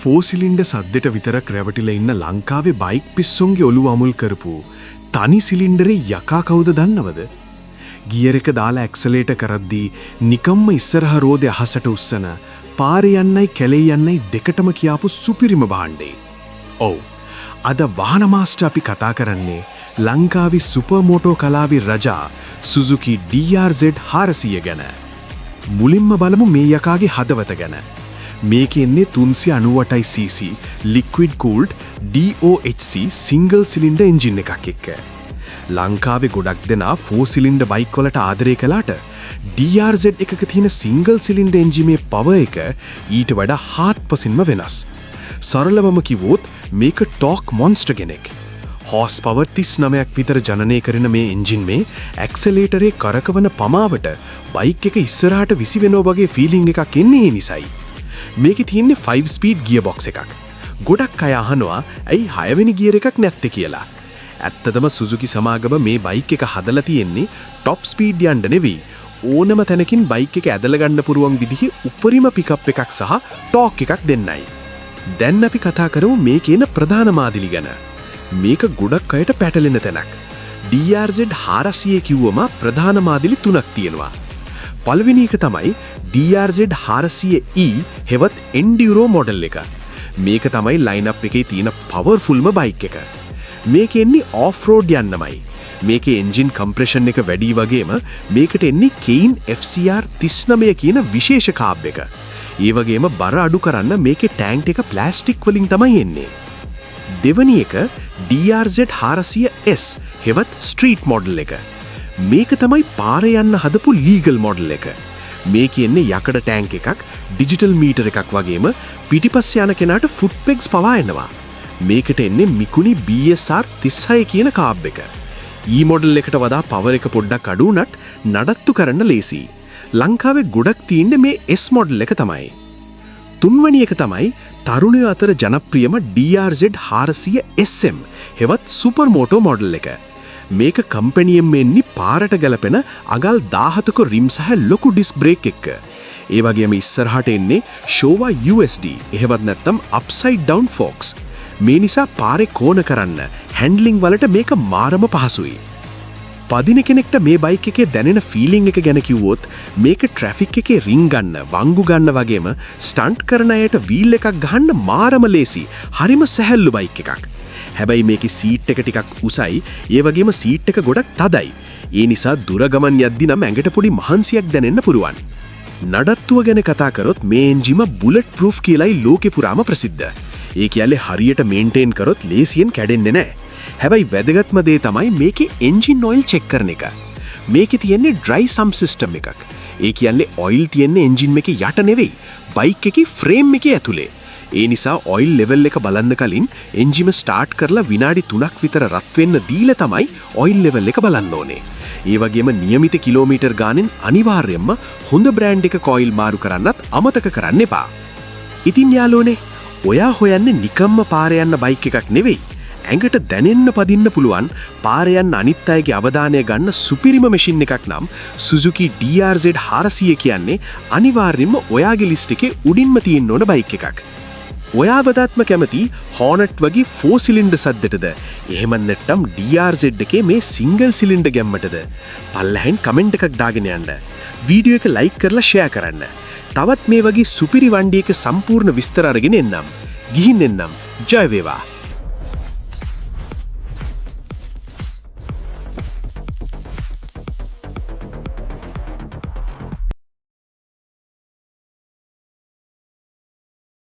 For cylinder සද්දෙට විතරක් රැවටිලා ඉන්න ලංකාවේ බයික් පිස්සුන්ගේ ඔළුව අමුල් කරපු තනි සිලින්ඩරේ යකා කවුද දන්නවද? ගියර් එක දාලා ඇක්සලරේටර් කරද්දී නිකම්ම ඉස්සරහ රෝදේ අහසට උස්සන පාරේ යන්නයි කැලේ යන්නයි දෙකටම කියාපු සුපිරිම භාණ්ඩේ. ඔව්. අද වාහන මාස්ටර් අපි කතා කරන්නේ ලංකාවේ සුපර් මෝටෝ කලාවේ රජා සුසුකි DRZ 400 ගැන. මුලින්ම බලමු මේ යකාගේ හදවත ගැන. මේකේ ඉන්නේ 398cc liquid cooled DOHC single cylinder engine එකක් එක්ක. ලංකාවේ ගොඩක් දෙනා 4 cylinder බයික් වලට ආදරය කළාට DRZ එකක තියෙන single cylinder engine මේ power එක ඊට වඩා හාත්පසින්ම වෙනස්. සරලවම කිව්වොත් මේක torque monster කෙනෙක්. horse power 39ක් විතර ජනනය කරන මේ එන්ජින් මේ ඇක්සලරේටරේ කරකවන පමාවට බයික් එක ඉස්සරහට විසි වෙනවා වගේ ෆීලිං එකක් එන්නේ ඒ නිසයි. මේකේ තියෙන්නේ 5 ස්පීඩ් ගියර් බොක්ස් එකක්. ගොඩක් අය අහනවා ඇයි 6 වෙනි ගියර් එකක් නැත්තේ කියලා. ඇත්තටම සුසුකි සමාගම මේ බයික් එක හදලා තියෙන්නේ টপ ස්පීඩ් යන්න නෙවෙයි. ඕනම තැනකින් බයික් එක ඇදලා ගන්න පුරුවන් විදිහේ උපරිම පිකප් එකක් සහ ටෝක් එකක් දෙන්නයි. දැන් අපි කතා කරමු මේකේන ප්‍රධාන මාදිලි ගැන. මේක ගොඩක් අයට පැටලෙන තැනක්. DRZ 400 කිව්වම ප්‍රධාන මාදිලි තුනක් තියෙනවා. පළවෙනි එක තමයි DRZ 400E හෙවත් Enduro මොඩල් එක. මේක තමයි ලයින්අප් එකේ තියෙන පවර්ෆුල්ම බයික් එක. මේකේ එන්නේ ඔෆ් රෝඩ් යන්නමයි. මේකේ එන්ජින් කම්ප්‍රෙෂන් එක වැඩි වගේම මේකට එන්නේ Kein FCR 39 කියන විශේෂ කාබ් එක. ඒ වගේම බර අඩු කරන්න මේකේ ටැන්ක් එක ප්ලාස්ටික් වලින් තමයි එන්නේ. දෙවැනි එක DRZ 400S හෙවත් ස්ට්‍රීට් මොඩල් එක. මේක තමයි පාරේ යන්න හදපු ලීගල් මොඩල් එක. මේකේ එන්නේ යකඩ ටැන්ක් එකක්, ඩිජිටල් මීටර් එකක් වගේම පිටිපස්සේ යන කෙනාට ෆුට් පෙග්ස් පවා එනවා. මේකට එන්නේ මිකුනි BSR 36 කියන කාබ් එක. E මොඩල් එකට වඩා පවර් එක පොඩ්ඩක් අඩු වුණත් නඩත්තු කරන්න ලේසි. ලංකාවේ ගොඩක් තියෙන්නේ මේ S මොඩල් එක තමයි. තුන්වෙනි එක තමයි තරුණයෝ අතර ජනප්‍රියම DRZ 400 SM හෙවත් සුපර් මෝටෝ මොඩල් එක. මේක කම්පැනියෙන් එන්නේ පාරට ගැලපෙන අගල් 17ක රිම් සහ ලොකු ඩිස්ක් බ්‍රේක් එක්ක. ඒ වගේම ඉස්සරහට එන්නේ Showa USD එහෙවත් නැත්නම් අප්සයිඩ් ඩවුන් ෆෝක්ස්. මේ නිසා පාරේ කෝණ කරන්න හැන්ඩ්ලිං වලට මේක මාරම පහසුයි. පදින කෙනෙක්ට මේ බයික් එකේ දැනෙන ෆීලිං එක ගැන කිව්වොත් මේක ට්‍රැෆික් එකේ රින් ගන්න, වංගු ගන්න වගේම ස්ටන්ට් කරන අයට වීල් එකක් ගහන්න මාරම ලේසි. හරිම සැහැල්ලු බයික් එකක්. හැබැයි මේකේ සීට් එක ටිකක් උසයි, ඒ වගේම සීට් එක ගොඩක් තදයි. ඒ නිසා දුර ගමන් යද්දි නම් ඇඟට පොඩි මහන්සියක් දැනෙන්න පුරුවන්. නඩත්තුව ගැන කතා කරොත් මේ එන්ජිම බුලට් ප්‍රූෆ් කියලායි ලෝකේ පුරාම ප්‍රසිද්ධ. ඒ කියන්නේ හරියට මේන්ටේන් කරොත් ලේසියෙන් කැඩෙන්නේ නැහැ. හැබැයි වැදගත්ම දේ තමයි මේකේ එන්ජින් ඔයිල් චෙක් කරන එක. මේකේ තියෙන්නේ ඩ්‍රයි සම් සිස්ටම් එකක්. ඒ කියන්නේ ඔයිල් තියෙන්නේ එන්ජින් එකේ යට නෙවෙයි, බයික් එකේ ෆ්‍රේම් එකේ ඇතුලේ. ඒ නිසා ඔයිල් ලෙවල් එක බලන්න කලින් එන්ජිම ස්ටාර්ට් කරලා විනාඩි 3ක් විතර රත් වෙන්න දීලා තමයි ඔයිල් ලෙවල් එක බලන්න ඕනේ. ඒ වගේම નિયમિત කිලෝමීටර් ගානෙන් අනිවාර්යයෙන්ම හොඳ බ්‍රෑන්ඩ් එකක ඔයිල් මාරු කරන්නත් අමතක කරන්න එපා. ඉතින් යාළුවනේ, ඔයා හොයන්නේ නිකම්ම පාරේ යන්න බයික් එකක් නෙවෙයි. ඇඟට දැනෙන්න පදින්න පුළුවන් පාරේ යන්න අනිත් අයගේ අවධානය ගන්න සුපිරිම මැෂින් එකක් නම් Suzuki DRZ 400 කියන්නේ අනිවාර්යයෙන්ම ඔයාගේ ලිස්ට් එකේ උඩින්ම තියෙන්න ඕන බයික් එකක්. ඔයා වඩාත්ම කැමති Hornet වගේ 4 සිලින්ඩර් සද්දටද? එහෙම නැත්නම් DRZ එකේ මේ සිංගල් සිලින්ඩර් ගැම්මටද? පල්ලෙහෙන් කමෙන්ට් එකක් දාගෙන යන්න. වීඩියෝ එක ලයික් කරලා ෂෙයා කරන්න. තවත් මේ වගේ සුපිරි වණ්ඩියක සම්පූර්ණ විස්තර අරගෙන එන්නම්. ගිහින් එන්නම්. ජය වේවා.